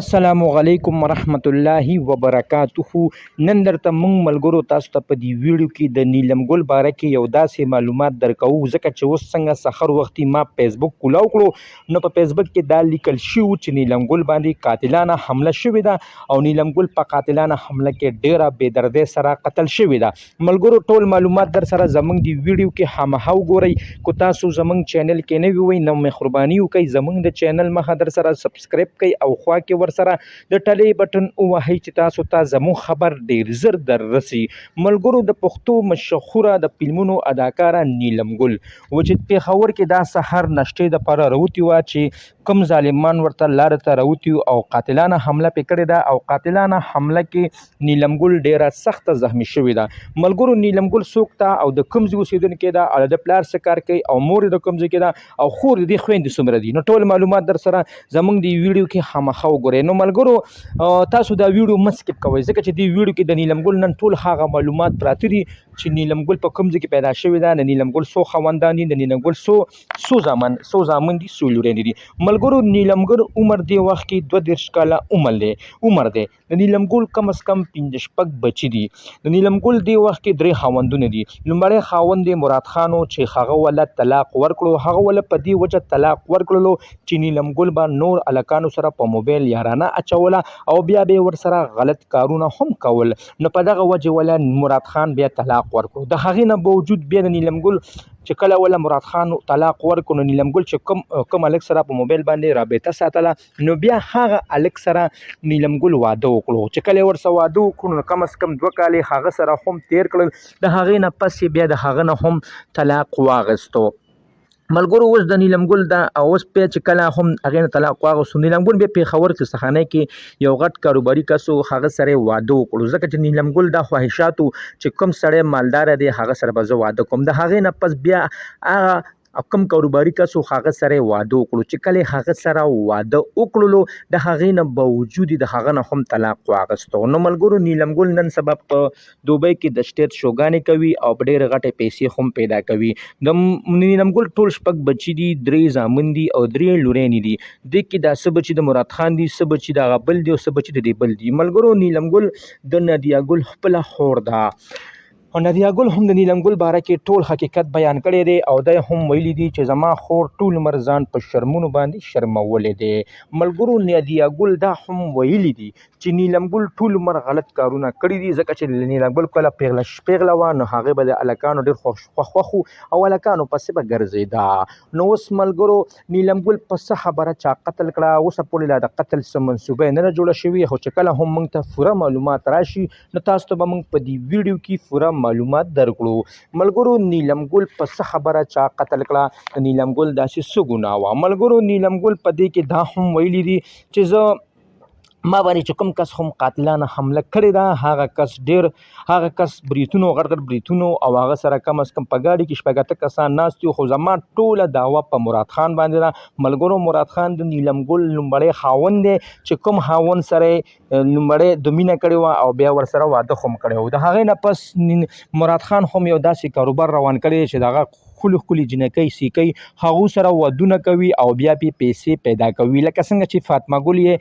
السلام علیکم ورحمت الله وبرکاته. نن درته مونږ ملګرو تاسو ته په دې ویډیو کې د نیلم ګل باره کې یو داسې معلومات درکوو، ځکه چې اوس څنګه سحر وختي ما فیسبوک کولاو کړو نو په فیسبوک کې دا لیکل شوي چې نیلم ګل باندې قاتلانه حمله شوې ده او نیلم ګل په قاتلانه حمله کې ډیره بې دردۍ سره قتل شوې ده. ملګرو ټول معلومات در سره زمونږ د ویډیو کې خامخا وګورئ. کو تاسو زمونږ چینل کې نوي وئ نو مهرباني وکړئ زمونږ د چینل مخه در سره سبسکرایب کړئ او خوا کې ورسره د ټلې بټن ووهئ چې تاسو ته زموږ خبر ډیر زر در رسي. ملګرو د پښتو مشهوره د فلمونو اداکاره نیلم ګل و چې پېښور کې دا سحر نشتې دپاره راوتې وه چې کوم ظالمان ورته لارې ته راوتي او قاتلانه حمله پرې کړې ده او قاتلانه حمله کې نیلم ګل ډیره سخته زخمي شوې ده. ملګرو نیلم ګل څوک ته او د کوم ځای اوسېدونکی ده او د پلار څه کار کوي او مور یې د کوم ځای کې ده او خور د دې خویندې څومره دي، نو ټول معلومات در سره زموږ د ویډیو کې خامخا وګورئ. نو ملګرو تاسو دا ویډیو مه سکپ کوئ، ځکه چې دې ویډیو کې د نیلم ګل نن ټول هغه معلومات پراته دي چې نیلم ګل په کوم ځای کې پیدا شوې ده، د نیلم ګل څو خاوندان دي، د نیلم ګل څو زامن دي، څو لورې دي. ملګرو نیلم ګل عمر دی وخت کې 32 کاله عمر دی. د نیلم ګل کم از کم 15 بچي دي. د نیلم ګل دی وخت کې 3 خاوندونه دي. لومړی خاوند مراد خان چې هغه ولا طلاق ورکړو، هغه ولا په دې وجه طلاق ورکړلو چې نیلم ګل به نور الکانو سره په موبایل یارانه اچوله او بیا به ورسره غلط کارونه هم کول، نو په دغه وجه ولا مراد خان بیا طلاق ورکړو. د هغې نه باوجود بیا د نیلم ګل چې کله ولا مراد خان طلاق ورکړو نو نیلم ګل چې کوم الک سره په موبایل باندې رابطه ساتله نو بیا هغه الک سره نیلم ګل واده وکړو. چې کله ورسره واده وکړو نو کم از کم 2 کالې هغه سره هم تیر کړل. د هغې نه پس بیا د هغه نه هم طلاق واغستو. ملګرو اوس د نیلم ګل دا اوس بیا چې کله هم هغې نه طلاق واغستو، نیلم ګل بیا پېښور قصخانه کې یو غټ کاروباري کس و، هغه سره یې واده وکړو، ځکه چې نیلم ګل دا خواهشاتو چې کوم سړی مالداره دی هغه سره به زه واده کوم. د هغې نه پس بیا هغه کوم کاروباري کس و هغه سره یې واده وکړو. چې کله هغه سره واده وکړلو د هغې نه باوجود د هغه نه هم طلاق واغستو. نو ملګرو نیلم ګل نن سبا په دوبۍ کې د سټیټ شوګانې کوي او په ډېرې غټې پیسې هم پیدا کوي. د نیلم ګل ټول 6 بچي دي، 3 زامن دي او 3 لورینې دي. دې کې دا څه بچي د مراد خان دي، څه بچي د هغه بل دي او څه بچي د دې بل دي. ملګرو نیلم ګل د نادیه ګل خپله خور ده او نادیه ګل هم د نیلم ګل باره کې ټول حقیقت بیان کړی دی او دی هم ویلي دي چې زما خور ټول عمر ځان په شرمونو باندې شرمولی دی. ملګرو نادیه ګل دا هم ویلي دي چې نیلم ګل ټول عمر غلط کارونه کړي دي، ځکه چې نیلم ګل کله پیغله وه نو هغې به د الکانو ډېر خوښ او الکانو پسې به ګرځېده. نو اوس ملګرو نیلم ګل په څه خبره چا قتل کړه، اوسه پورې لا د قتل څه منصوبه یې نه ده جوړه شوې، خو چې کله هم موږ ته پوره معلومات راشي نو تاسو ته به موږ په دې ویډیو کې پوره معلومات درکړو. ملګرو نیلم ګل په څه خبره چا قتل کړه، د نیلم ګل داسې څه ګناه وه. ملګرو نیلم ګل په دې کې دا هم ویلي دي چې زه ما باندې چې کوم کس هم قاتلانه حمله کړې ده هغه کس بریتونو غټ بریتونو او هغه سره کم از کم په ګاډي کې 8 کسان ناست دي، خو زما ټوله دعوه په مراد خان باندې ده. ملګرو مراد خان د نیلم ګل لومړی خاوند دی چې کوم خاوند سره لومړی د مینه کړې وه او بیا ورسره واده هم کړی و. د هغې نه پس مراد خان هم یو داسې کاروبار روان کړی چې د هغه ښکلي جنکۍ سیکۍ هغو سره ودونه کوي او بیا پې پیسې پیدا کوي، لکه څنګه چې فاطمه ګل یې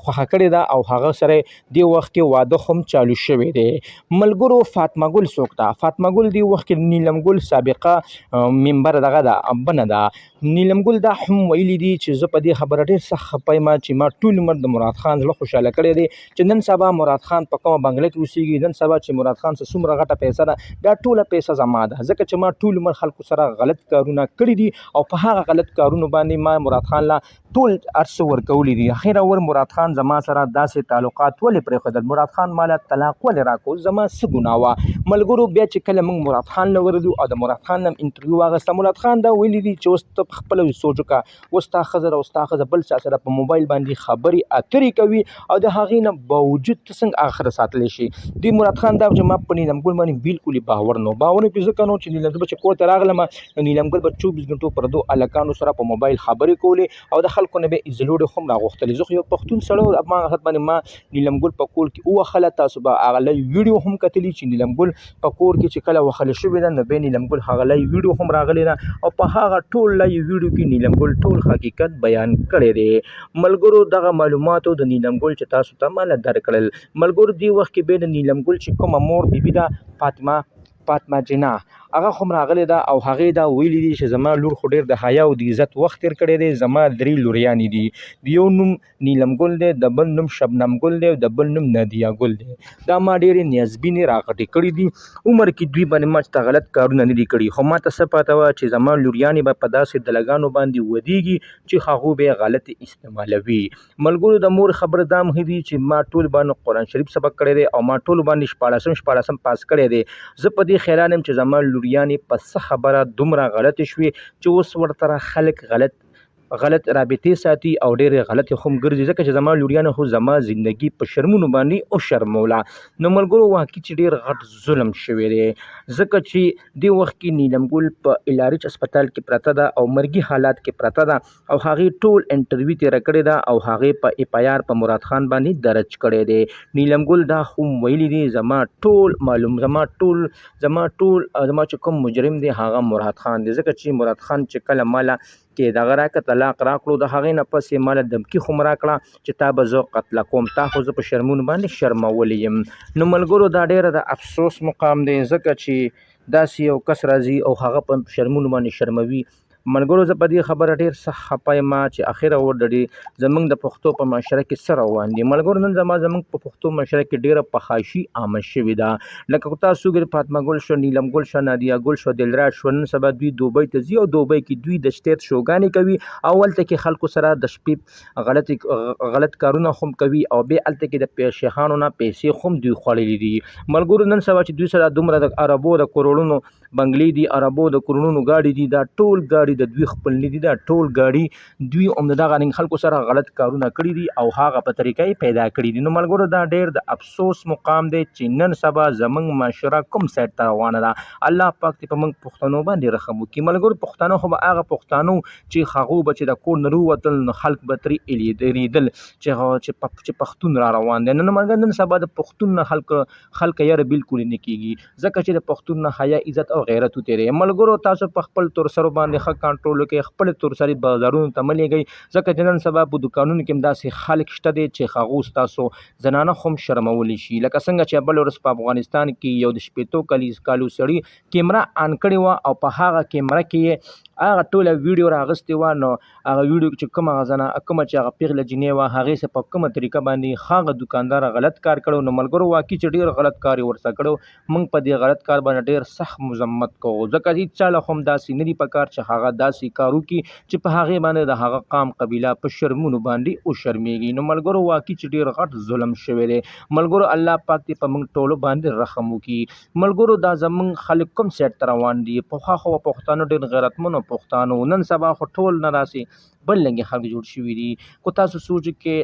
خوښه کړې ده او هغه سره دې وخت کې واده هم چالو شوی دی. ملګرو فاطمه ګل څوک ده؟ فاطمه ګل دې وخت کې نیلم ګل سابقه ممبر دغه ده بنه ده. نیلم ګل دا هم ویلي دي چې زه په دې خبره ډېر سخت خفه یم چې ما ټول عمر د مراد خان زړه خوشحاله کړی دی چې نن سبا مراد خان په کومه بنګله کې اوسېږي، نن سبا چې مراد خان څه څومره غټه پیسه ده دا ټوله پیسه زما ده، ځکه چې ما ټول عمر خلکو سره غلط کارونه کړي دي او په هغه غلط کارونو باندې ما مراد خان لا ټول ارڅه ورکولی دي. اخیره ور مراد خان زما سره داسې تعلقات ولې پرېښودل، مراد خان ماله طلاق ولې راکړو، زما څه ګناه وه. ملګرو بیا چې کله موږ مراد خان له ورغلو او د مراد خان نه انټرویو واخیسته، مراد خان دا ویلي دي چې اوس ته پخپله سوچ وکړه، اوس ستا ښځه ده او ستا ښځه بل چا سره په موبایل باندې خبرې اترې کوي او د هغې نه باوجود ته څنګه آخر ساتلی شي. دوی مراد خان دا چې ما په نیلم ګل باندې بالکل باور نه مې پرې ځکه نو چې نیلم ګل چې کور ته راغلم نو نیلم ګل به 24 غنټو پر 2 الکانو سره په موبایل خبرې کولې او د خلکو نه به یې ایزلوډې هم راغوښتلې. زه خو یو پښتون سړی وم، ما حقیقت باندې ما نیلم ګل په کور کې ووهله. تاسو به هغه لایو ویډیو هم کتلي چې نیلم ګل په کور کې چې کله وهلې شوې ده نو بیا نیلم ګل هغه لایو ویډیو هم راغلی ده او په هغه ټول لایو ویډیو کې نیلم ګل ټول حقیقت بیان کړی دی ملګرو دغه معلوماتو د نیلم ګل چې تاسو ته مالا درکړل ملګرو دی وخت کې به د نیلم ګل چې کومه مور بیبي ده فاطمه جنا هغه خو راغلی ده او هغې دا ویلي دي چې زما لور خو ډېر د حیا او د عزت وخت تېر کړی دی زما 3 لوریانې دي د یو نوم نیلم ګل دی د بل نوم شبنم ګل دی او د بل نوم نادیه ګل دی دا ما ډېرې نیازبینې راغټې کړي دي عمر کې دوی باندې ما چې غلط کارونه نه دي کړي خو ما ته څه پته وه چې زما لوریانې به په داسې دلګانو باندې ودیږي چې هغو به یې غلط استعمالوي ملګرو د مور خبره دا هم دي چې ما ټول باندې قرآن شریف سبق کړی دی او ما ټول باندې شپاړسم پاس کړی دی زه په دې خیال یم چې زما لوریانې په څه خبره دومره غلطې شوې چې اوس ورته خلک غلط رابطې ساتي او ډېرې غلطې خو هم ګرځي ځکه چې زما لوریانو خو زما زندګي په شرمونو باندې وشرموله نو ملګرو واقعي چې ډېر غټ ظلم شوی دی ځکه چې دې وخت کې نیلم ګل په الارچ هسپتال کې پرته ده او مرګي حالات کې پرته ده او هغې ټول انټرویو تېره کړې ده او هغې په اف آی آر په مراد خان باندې درج کړی دی نیلم ګل دا خو ویلي دي زما چې کوم مجرم دی هغه مراد خان دی ځکه چې مراد خان چې کله مالا کې دغه راکړه طلاق راکړو د هغې نه پسې ماله دمکي خو م راکړه چې تا به زه قتله کوم تا خو زه په شرمونو باندې شرمولی یم نو ملګرو دا ډېره د افسوس مقام دی ځکه چې داسې یو کس راځي او هغه په شرمونو باندې شرموي ملګرو زه په دې خبره ډېر سخت خفه یم چې اخره ورډډې زموږ د پښتو په معاشره کې څه روان دي ملګرو نن زموږ په پښتو معاشره کې ډېره پخاشي عامه شوې ده لکه تاسو وګورئ فاطمه ګل شو نیلم ګل شو نادیه ګل شو دلراج شو نن سبا دوی دوبۍ ته ځي او دوبۍ کې دوی د شټیت شوګانې کوي او هلته کې خلکو سره د شپې غلط کارونه خو کوي او بیا هلته کې د شیخانو نه پیسې خو دوی خوړلي دي ملګرو نن سبا چې دوی سره دومره د عربو د کروڑونو بنګلې دي عربو د کروڑونو ګاډي دي دا ټول ګاډي د دوی خپل نه دي دا ټول ګاډي دوی هم دغه خلکو سره غلط کارونه کړي دي او هغه په طریقه یې پیدا کړي دي نو ملګرو دا ډېر د افسوس مقام دی چې نن سبا زموږ معاشره کوم سایډ ته روانه ده الله پاک دې په موږ پښتنو باندې رحم وکړي ملګرو پښتانه خو به هغه پښتانو چې هغو به چې د کور نه راووتل نو خلک به ترې اریدل چې پښتون را روان دی نن ملګرو نن سبا د پښتون نه خلک یاره بالکل نه کېږي ځکه چې د پښتون نه حیا عزت او غیرت وتېری ملګرو تاسو په خپل تورسرو باندې ښه کنټرول وکړئ خپل تورسري بازارونو ته مه لېږئ ځکه چې نن سبا په دوکانونو کې هم داسې خلک شته دی چې هغو ستاسو زنانه خو هم شرمولی شي لکه څنګه چې بل ورځ په افغانستان کې یو د 15 کالو سړي کیمره آن کړې وه او په هغه کیمره کې یې هغه ټوله ویډیو راغستې وه نو هغه ویډیو چې کومه چې هغه پیغله جینۍ وه هغې سه په کومه طریقه باندې هغه دوکاندار غلط کار کړی نو ملګرو واقعي چې ډېر غلط کار یې ورسره کړی موږ په دې غلط کار باندې ډېر سخت مذمت کوو ځکه چې چا له خو هم داسې نه دي په کار چې هغه داسې کار وکړي چې په هغې باندې د هغه قام قبیله په شرمونو باندې وشرمېږي نو ملګرو واقعي چې ډېر غټ ظلم شوی دی ملګرو الله پاک دې په موږ ټولو باندې رحم وکړي ملګرو دا زموږ خلک کوم سایډ ته روان دي پخوا خو پښتانه ډېر غیرتمنو پښتانه نن سبا خو ټول نه راسي بل لنګې خلک جوړ شوي دي خو تاسو سوچ کې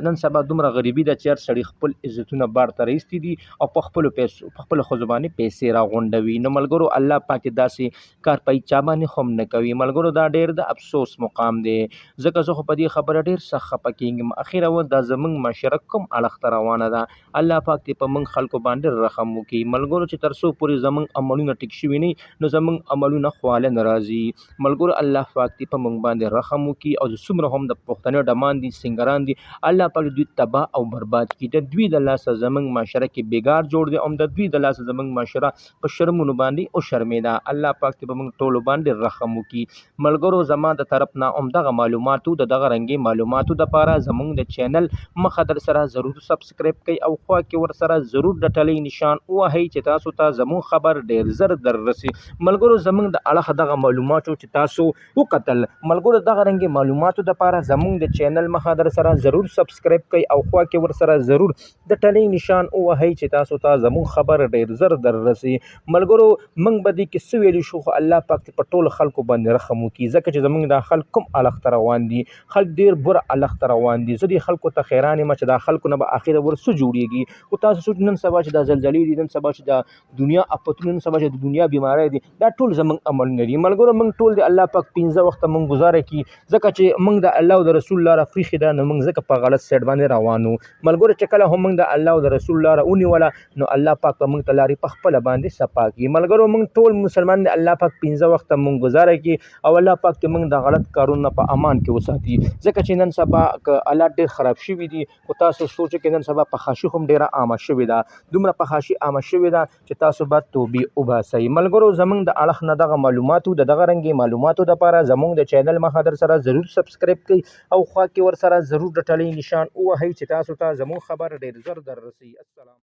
نن سبا دومره غریبي ده چې هر سړي خپل عزتونه بار ته رایستي دي او په خپلو ښځو باندې پیسې راغونډوي نو ملګرو الله پاک داسې کار په چا باندې خو هم نه کوي ملګرو دا ډېر د افسوس مقام دی ځکه زه خو په دې خبره ډېر سخت خفه کېږم اخره و دا زموږ معاشره کوم اړخ ته روانه ده الله پاک دې په موږ خلکو باندې رحم وکړي ملګرو چې تر څو پورې زموږ عملونه ټیک شوي نه نو زموږ عملونه خواله نه راځي ملګرو الله پاک دې په موږ باندې رحم وکړي او څومره هم د پښتنو ډمان دي سنګران دي الله پاک دوی تباه او برباد کړي د دوی د لاسه زموږ معاشره کې بېګار جوړ دی او د دوی د لاسه زموږ معاشره په شرمونو باندې وشرمېده الله پاک دې په موږ ټولو باندې رحم وکړي ملګرو زما د طرف نه همدغه معلوماتو د دغه رنګې معلوماتو دپاره زموږ د چینل مخه در سره ضرور سبسکرایب کړئ او خوا کې ورسره ضرور د ټلۍ نشان ووهئ چې تاسو ته زموږ خبر ډېر زر در رسي ملګرو زموږ د اړخه دغه معلوماتو چې تاسو وکتل ملګرو دغه رنګې معلوماتو دپاره زموږ د چینل مخه در سره ضرور سبسکرایب کړئ او خوا کې ورسره ضرور د ټلۍ نشان ووهئ چې تاسو ته زموږ خبر ډېر زر در رسي ملګرو موږ به دې کې څه ویلي شو خو الله پاک دې په ټولو خلکو باندې رحم وکړي ځکه چې زموږ دا خلک کوم اړخ ته روان دي خلک ډېر بر اړخ ته روان دي زه دې خلکو ته حیران یم چې دا خلکو نه به اخره ور څه جوړېږي خو تاسو سوچ نن سبا چې دا زلزلې دي نن سبا چې دا دنیا افتونه نن سبا چې د دنیا بیماری دي دا ټول زموږ عملونه دي ملګرو موږ ټول د الله پاک 15 وخته موږ گزاره کړي ځکه چې موږ د الله او د رسول لاره پرېښې ده نو موږ ځکه په غلط سایډ باندې روان وو ملګرو چې کله هم موږ د الله او د رسول لاره ونیوله نو الله پاک به موږ ته لارې په خپله باندې صفا کړي ملګرو موږ ټول مسلمان د الله پاک 15 وخته موږ گزاره کړي او الله پاک ته موږ د غلط کارونو په امان کې وساتي ځکه چې نن سبا که حالات ډېر خراب شوي دي خو تاسو سوچ کې نن سبا پخاشي هم ډېره عامه شوې ده دومره پخاشي عامه شوې ده چې تاسو به توبې وباسئ ملګرو زموږ د اړخ نه دغه معلوماتو د دغه رنګې معلوماتو دپاره زموږ د چینل مخه در سره ضرور سبسکرایب کړئ او خوا کې ورسره ضرور د ټلۍ نشان ووهئ چې تاسو ته زموږ خبر ډېر ژر در رسي السلام